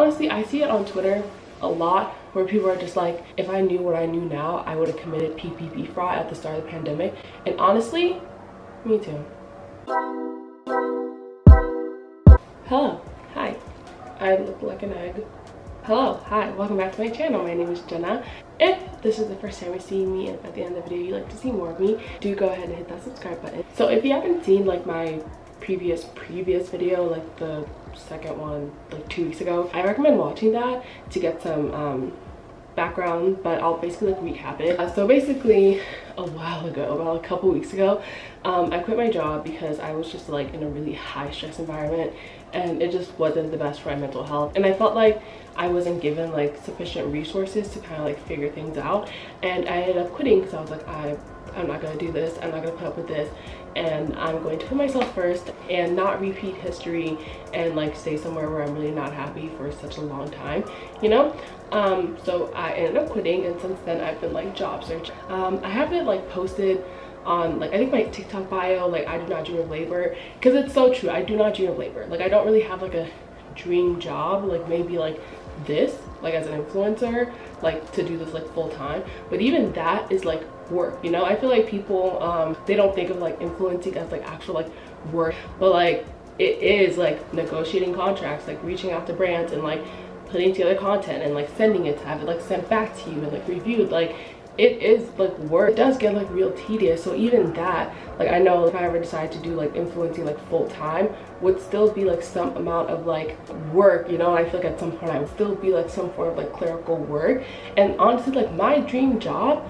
honestly, I see it on Twitter a lot where people are just like, if I knew what I knew now, I would have committed PPP fraud at the start of the pandemic. And honestly, me too. Hello, hi, I look like an egg. Hello, hi, welcome back to my channel. My name is Jeana. If this is the first time you're seeing me and at the end of the video you'd like to see more of me, do go ahead and hit that subscribe button. So if you haven't seen like my previous video, like the second one like 2 weeks ago, I recommend watching that to get some background, but I'll basically like recap it. So basically a while ago, about a couple weeks ago, I quit my job because I was just like in a really high stress environment and it just wasn't the best for my mental health, and I felt like I wasn't given like sufficient resources to kind of like figure things out, and I ended up quitting because I was like, I'm not gonna do this, I'm not gonna put up with this, and I'm going to put myself first and not repeat history and like stay somewhere where I'm really not happy for such a long time, you know. So I ended up quitting, and since then I've been like job searching. I haven't like posted on like I think my TikTok bio like I do not dream of labor, because it's so true. I do not dream of labor. Like I don't really have like a dream job, like maybe like this, like as an influencer, like to do this like full time, but even that is like work, you know. I feel like people they don't think of like influencing as like actual like work, but like it is like negotiating contracts, like reaching out to brands and like putting together content and like sending it to have it like sent back to you and like reviewed. Like it is like work. It does get like real tedious. So even that, like I know if I ever decide to do like influencing like full time, would still be like some amount of like work, you know. I feel like at some point I would still be like some form of like clerical work. And honestly, like my dream job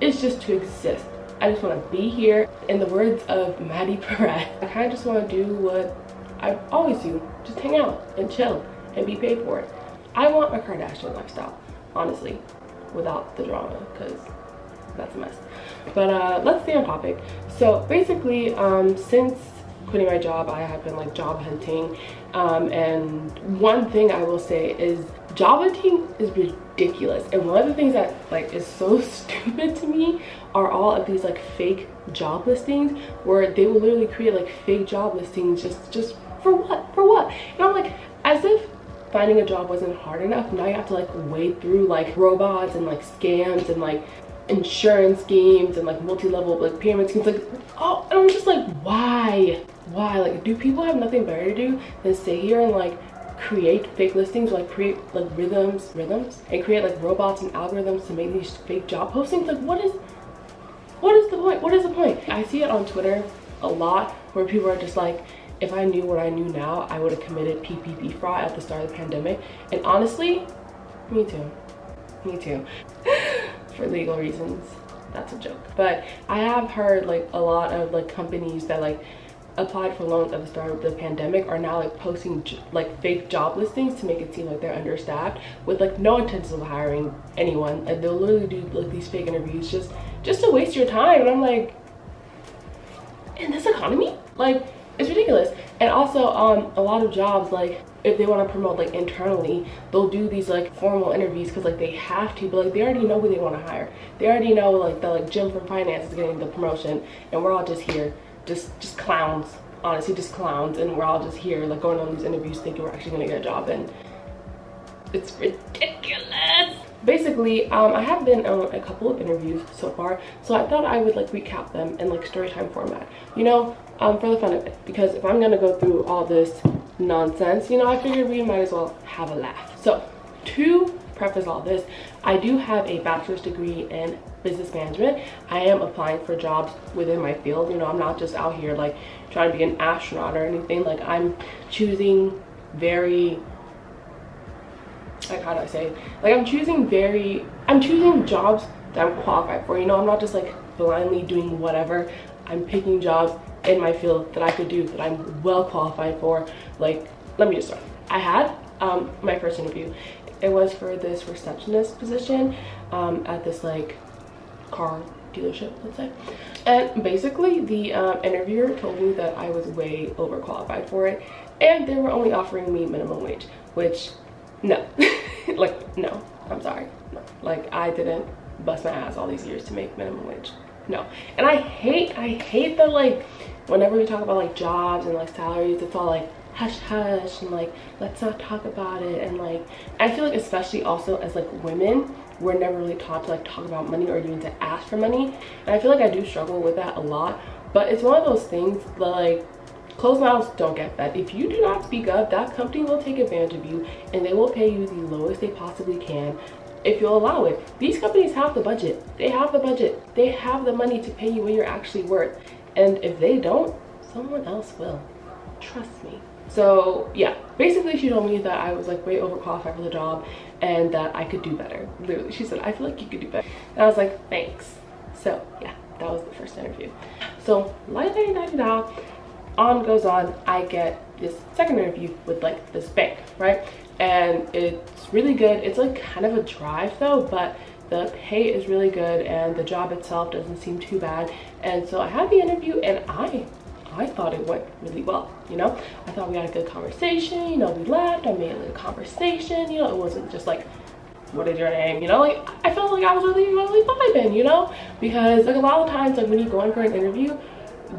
is just to exist. I just want to be here. In the words of Maddie Perez, I kind of just want to do what I always do, just hang out and chill and be paid for it. I want a Kardashian lifestyle, honestly, without the drama, because that's a mess. But let's stay on topic. So basically, since quitting my job, I have been like job hunting, and one thing I will say is job hunting is ridiculous. And one of the things that like is so stupid to me are all of these like fake job listings, where they will literally create like fake job listings just for what? And I'm like, as if finding a job wasn't hard enough, now you have to like wade through like robots and like scams and like insurance schemes and like multi-level like pyramid schemes. Like, oh, and I'm just like, why? Like, do people have nothing better to do than stay here and like create fake listings, like create like rhythms and create like robots and algorithms to make these fake job postings? Like, what is the point? I see it on Twitter a lot where people are just like, if I knew what I knew now, I would have committed PPP fraud at the start of the pandemic. And honestly, me too. For legal reasons, that's a joke. But I have heard like a lot of like companies that like applied for loans at the start of the pandemic are now like posting like fake job listings to make it seem like they're understaffed, with like no intentions of hiring anyone, and they'll literally do like these fake interviews just to waste your time. And I'm like, in this economy, like, it's ridiculous. And also a lot of jobs, like if they want to promote like internally, they'll do these like formal interviews because like they have to, but like they already know who they want to hire. They already know like the like Jim from finance is getting the promotion, and we're all just here just clowns, honestly, just clowns, and we're all just here like going on these interviews thinking we're actually gonna get a job, and it's ridiculous. Basically, I have been on a couple of interviews so far, so I thought I would like recap them in like story time format, you know, for the fun of it, because if I'm gonna go through all this nonsense, you know, I figured we might as well have a laugh. So to preface all this, I do have a bachelor's degree in business management. I am applying for jobs within my field, you know. I'm not just out here like trying to be an astronaut or anything. Like I'm choosing very, like, how do I say, like I'm choosing jobs that I'm qualified for, you know. I'm not just like blindly doing whatever. I'm picking jobs in my field that I could do, that I'm well qualified for. Like, let me just start. I had my first interview. It was for this receptionist position at this like car dealership, let's say. And basically the interviewer told me that I was way overqualified for it, and they were only offering me minimum wage, which no. Like, no, I'm sorry, no. Like, I didn't bust my ass all these years to make minimum wage, no. And I hate that like whenever we talk about like jobs and like salaries, it's all like hush hush and like let's not talk about it. And like I feel like especially also as like women, we're never really taught to like talk about money or even to ask for money. And I feel like I do struggle with that a lot, but it's one of those things that like closed mouths don't get fed. If you do not speak up, that company will take advantage of you and they will pay you the lowest they possibly can if you'll allow it. These companies have the budget. They have the budget. They have the money to pay you what you're actually worth. And if they don't, someone else will. Trust me. So yeah, basically she told me that I was like way overqualified for the job and that I could do better. Literally, she said, I feel like you could do better. And I was like, thanks. So yeah, that was the first interview. So la-da-da-da-da, on goes on, I get this second interview with like this bank, right? And it's really good. It's like kind of a drive though, but the pay is really good and the job itself doesn't seem too bad. And so I had the interview and I thought it went really well, you know? I thought we had a good conversation, you know, we laughed, I made a little conversation, you know, it wasn't just like, what is your name? You know, like I felt like I was really vibing, you know? Because like a lot of times, like when you go in for an interview,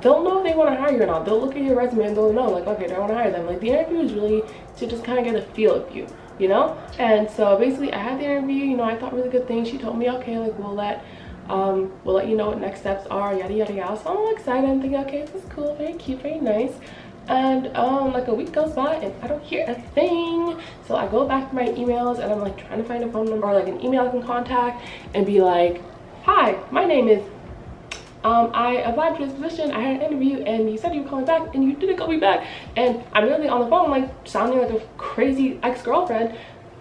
they'll know if they want to hire you or not. They'll look at your resume and they'll know like, okay, do I want to hire them? Like the interview is really to just kind of get a feel of you, you know? And so basically I had the interview, you know, I thought really good things. She told me, okay, like we'll let you know what next steps are, yada yada yada. So I'm all excited. I'm thinking, okay, this is cool, very cute, very nice. And like a week goes by and I don't hear a thing. So I go back to my emails and I'm like trying to find a phone number or like an email I can contact and be like, hi, my name is I applied for this position, I had an interview and you said you were calling back and you didn't call me back. And I'm literally on the phone like sounding like a crazy ex-girlfriend,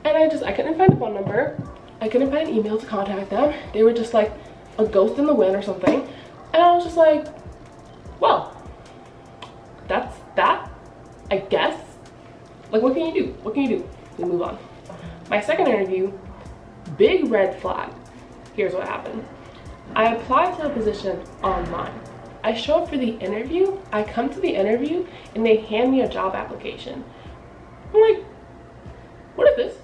and I couldn't find a phone number. I couldn't find an email to contact them. They were just like a ghost in the wind or something. And I was just like, well, that's that, I guess. Like what can you do? What can you do? We move on. My second interview, big red flag. Here's what happened. I applied to the position online. I show up for the interview, I come to the interview and they hand me a job application. I'm like, what is this?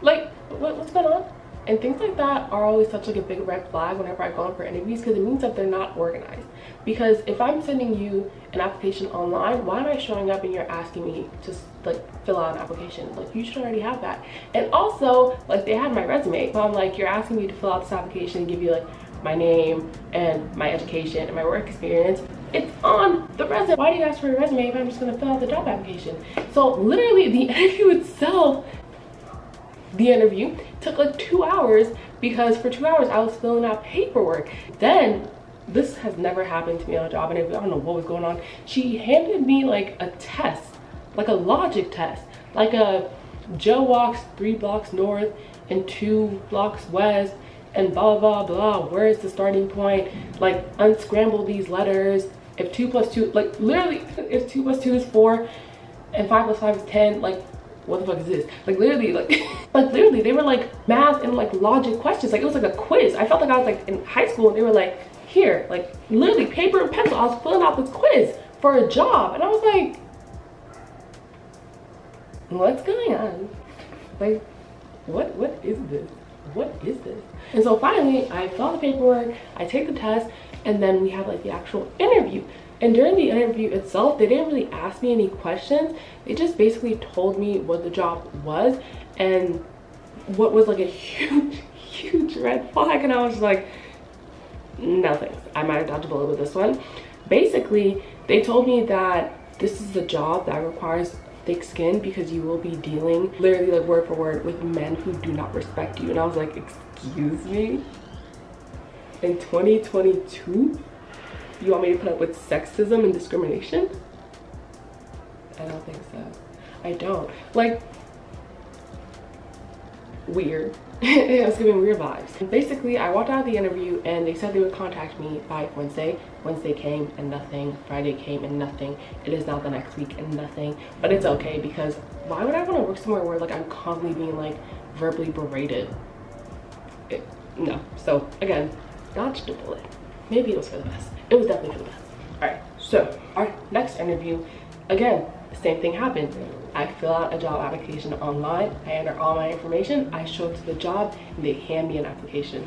Like, what's going on? And things like that are always such like a big red flag whenever I go in for interviews, because it means that they're not organized. Because if I'm sending you an application online, why am I showing up and you're asking me to like fill out an application? Like you should already have that. And also like they had my resume, so I'm like, you're asking me to fill out this application and give you like my name and my education and my work experience. It's on the resume. Why do you ask for a resume if I'm just gonna fill out the job application? So literally the interview itself, the interview took like 2 hours because for 2 hours I was filling out paperwork. Then, this has never happened to me on a job interview. I don't know what was going on. She handed me like a test, like a logic test, like a Joe walks 3 blocks north and 2 blocks west and blah blah blah, where is the starting point, like unscramble these letters, if 2 plus 2, like literally if 2 plus 2 is 4 and 5 plus 5 is 10, like what the fuck is this? Like literally like like literally they were like math and like logic questions. Like it was like a quiz. I felt like I was like in high school and they were like, here, like literally paper and pencil. I was filling out this quiz for a job and I was like, what's going on? Like what is this? What is this? And so finally I fill out the paperwork, I take the test, and then we have like the actual interview. And during the interview itself, they didn't really ask me any questions. They just basically told me what the job was and what was like a huge red flag. And I was like, no thanks, I might have dodged a bullet with this one. Basically, they told me that this is a job that requires thick skin because you will be dealing literally like word for word with men who do not respect you. And I was like, excuse me? In 2022? You want me to put up with sexism and discrimination? I don't think so. I don't. Like, weird. It was giving weird vibes. Basically, I walked out of the interview and they said they would contact me by Wednesday. Wednesday came and nothing. Friday came and nothing. It is now the next week and nothing. But it's okay because why would I want to work somewhere where like I'm constantly being like verbally berated? No. So again, dodged a bullet. Maybe it was for the best. It was definitely for the best. All right, so our next interview, again, the same thing happened. I fill out a job application online, I enter all my information, I show up to the job, and they hand me an application.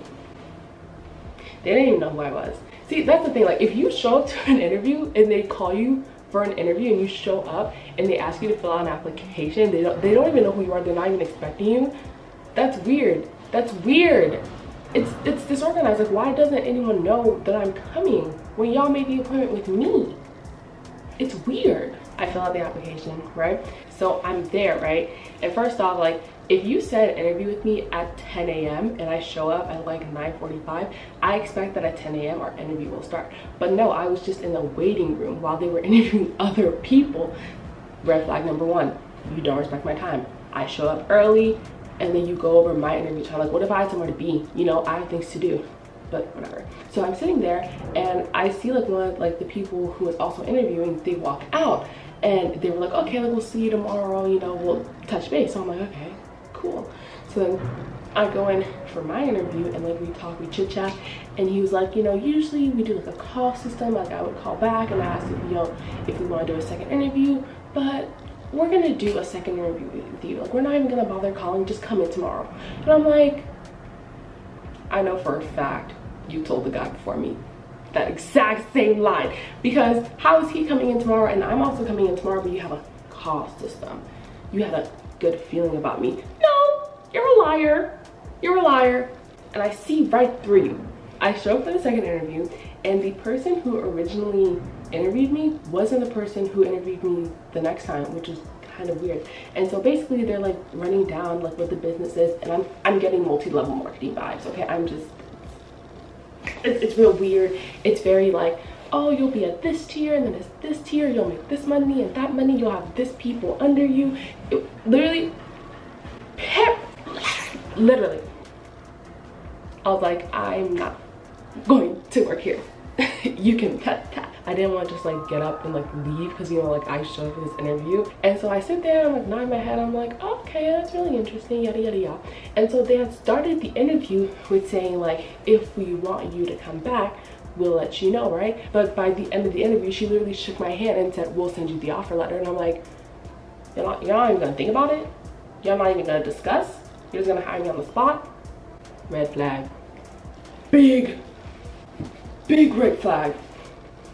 They didn't even know who I was. See, that's the thing, like if you show up to an interview and they call you for an interview and you show up and they ask you to fill out an application, they don't even know who you are, they're not even expecting you. That's weird. That's weird. It's disorganized. Like, why doesn't anyone know that I'm coming when y'all made the appointment with me? It's weird. I fill out the application, right? So I'm there, right? And first off, like, if you said interview with me at 10 a.m. and I show up at like 9:45, I expect that at 10 a.m. our interview will start. But no, I was just in the waiting room while they were interviewing other people. Red flag number one, you don't respect my time. I show up early and then you go over my interview time. Like, what if I had somewhere to be? You know, I have things to do, but whatever. So I'm sitting there and I see like one of like the people who was also interviewing, they walk out and they were like, okay, like, we'll see you tomorrow, you know, we'll touch base. So I'm like, okay, cool. So then I go in for my interview and like we talk, we chit chat, and he was like, you know, usually we do like a call system. Like, I would call back and ask if, you know, if we want to do a second interview, but we're gonna do a second interview with you. Like, we're not even gonna bother calling, just come in tomorrow. And I'm like, I know for a fact you told the guy before me that exact same line, because how is he coming in tomorrow and I'm also coming in tomorrow, but you have a call system? You had a good feeling about me. No, you're a liar. You're a liar. And I see right through you. I show up for the second interview and the person who originally interviewed me wasn't the person who interviewed me the next time, which is kind of weird. And so basically they're like running down like what the business is, and I'm getting multi-level marketing vibes. Okay, I'm just, it's real weird. It's very like, oh, you'll be at this tier and then it's this tier, you'll make this money and that money, you'll have this people under you. It, literally I was like, I'm not going to work here. You can cut that. I didn't want to just like get up and like leave, because, you know, like I showed up for this interview. And so I sit there, I'm like nodding my head, I'm like, oh, okay, that's really interesting, yada yada yada. And so they had started the interview with saying like, if we want you to come back, we'll let you know, right? But by the end of the interview, she literally shook my hand and said, we'll send you the offer letter. And I'm like, you're not even gonna think about it? You're not even gonna discuss? You're just gonna hire me on the spot? Red flag. Big red flag.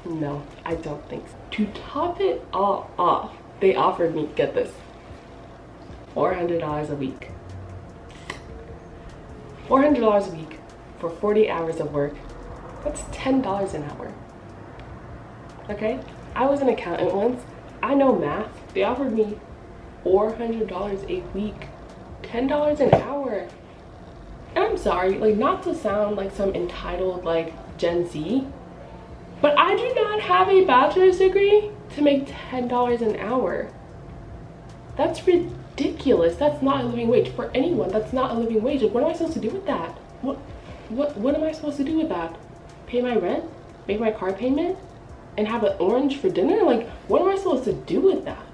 No, I don't think so. To top it all off, they offered me, get this, $400 a week. $400 a week for 40 hours of work. That's $10 an hour. Okay? I was an accountant once. I know math. They offered me $400 a week. $10 an hour. And I'm sorry, like, not to sound like some entitled like Gen Z, but I do not have a bachelor's degree to make $10 an hour. That's ridiculous. That's not a living wage for anyone. That's not a living wage. Like, what am I supposed to do with that? What am I supposed to do with that? Pay my rent, make my car payment, and have an orange for dinner? Like, what am I supposed to do with that?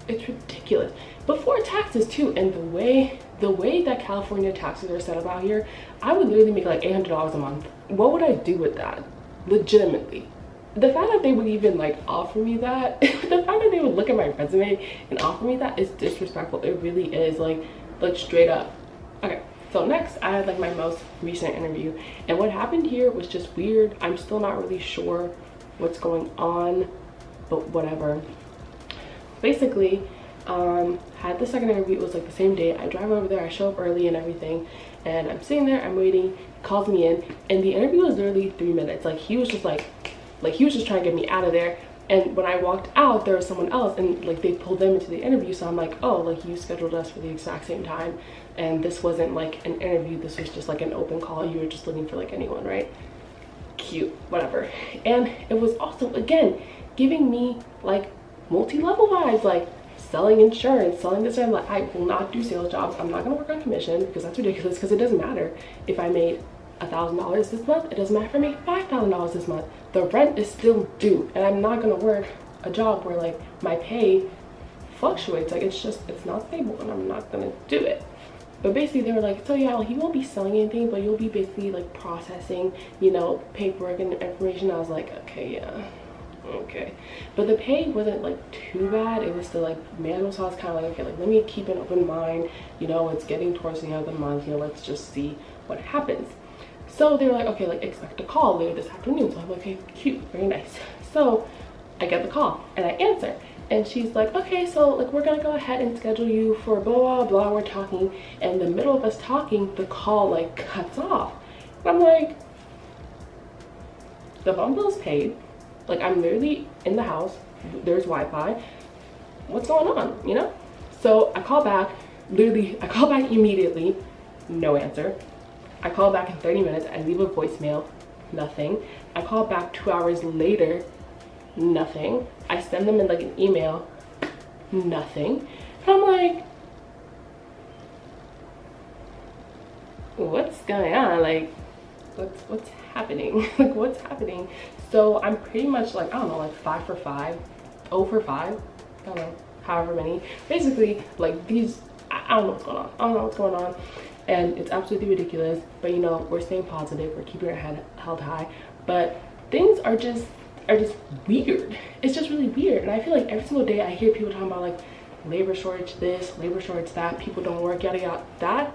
It's ridiculous. Before taxes too, and the way that California taxes are set up out here, I would literally make like $800 a month. What would I do with that? Legitimately. The fact that they would even like offer me that, the fact that they would look at my resume and offer me that is disrespectful. It really is, like straight up. Okay, so next I had like my most recent interview, and what happened here was just weird. I'm still not really sure what's going on, but whatever. Basically, had the second interview. It was like the same day. I drive over there, I show up early and everything, and I'm sitting there, I'm waiting, calls me in, and the interview was literally 3 minutes. Like, he was just he was just trying to get me out of there. And when I walked out, there was someone else, and like they pulled them into the interview. So I'm like, oh, like, you scheduled us for the exact same time, and this wasn't like an interview, this was just like an open call. You were just looking for like anyone, right? Cute, whatever. And it was also, again, giving me like multi-level vibes, like selling insurance, selling this, and like, I will not do sales jobs. I'm not gonna work on commission, because that's ridiculous, because it doesn't matter if I made $1,000 this month. It doesn't matter if I make $5,000 this month. The rent is still due, and I'm not gonna work a job where like my pay fluctuates. Like, it's not stable, and I'm not gonna do it. But basically they were like, so yeah, well, he won't be selling anything, but you'll be basically like processing, you know, paperwork and information. I was like, okay, yeah, okay. But the pay wasn't like too bad. It was still like manual, so I was kind of like, okay, like, let me keep an open mind, you know, it's getting towards the end of the month, you know, let's just see what happens. So they were like, okay, like, expect a call later this afternoon. So I'm like, okay, cute, very nice. So I get the call and I answer. And she's like, okay, so like we're gonna go ahead and schedule you for blah blah blah. We're talking, and in the middle of us talking, the call like cuts off. And I'm like, the phone bill is paid. Like I'm literally in the house. There's Wi-Fi. What's going on? You know? So I call back. Literally, I call back immediately. No answer. I call back in 30 minutes. I leave a voicemail. Nothing. I call back 2 hours later. Nothing. I send them in like an email. Nothing. And I'm like, what's going on? Like, what's happening? Like, what's happening? So I'm pretty much like, I don't know, like 5 for 5, 0 for 5. I don't know, however many. Basically, like these, I don't know what's going on. I don't know what's going on. And it's absolutely ridiculous. But you know, we're staying positive. We're keeping our head held high. But things are just weird. It's just really weird. And I feel like every single day I hear people talking about like labor shortage this, labor shortage that, people don't work, yada yada. That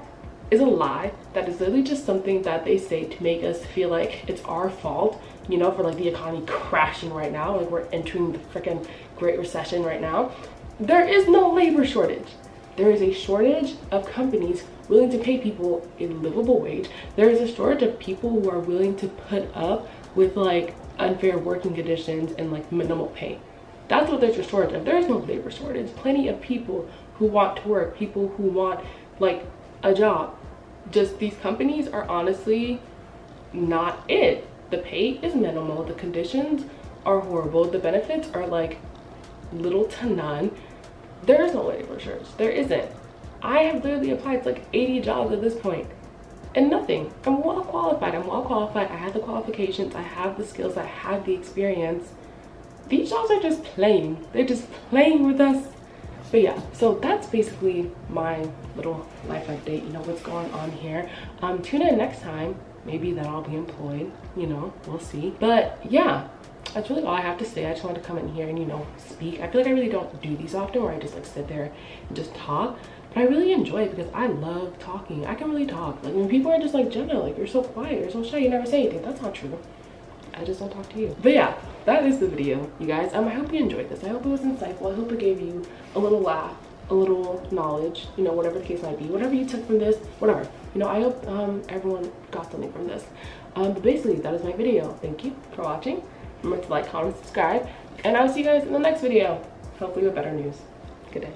is a lie. That is literally just something that they say to make us feel like it's our fault, you know, for like the economy crashing right now. Like we're entering the freaking Great Recession right now. There is no labor shortage. There is a shortage of companies willing to pay people a livable wage. There is a shortage of people who are willing to put up with like unfair working conditions and like minimal pay. That's what there's a shortage of. There is no labor shortage. Plenty of people who want to work, people who want like a job. Just these companies are honestly not it. The pay is minimal, the conditions are horrible, the benefits are like little to none. There is no labor shortage. There isn't. I have literally applied to like 80 jobs at this point and nothing. I'm well qualified. I have the qualifications, I have the skills, I have the experience. These jobs are just playing. They're just playing with us. But yeah, so that's basically my little life update, you know, what's going on here. Tune in next time. Maybe then I'll be employed, you know, we'll see. But yeah, that's really all I have to say. I just wanted to come in here and, you know, speak. I feel like I really don't do these often where I just like sit there and just talk. But I really enjoy it because I love talking. I can really talk. Like when people are just like, Jeana, like you're so quiet, you're so shy, you never say anything. That's not true. I just don't talk to you. But yeah, that is the video, you guys. I hope you enjoyed this. I hope it was insightful. I hope it gave you a little laugh, a little knowledge, you know, whatever the case might be. Whatever you took from this, whatever. You know, I hope everyone got something from this. But basically, that is my video. Thank you for watching. Remember to like, comment, subscribe, and I'll see you guys in the next video. Hopefully with better news. Good day.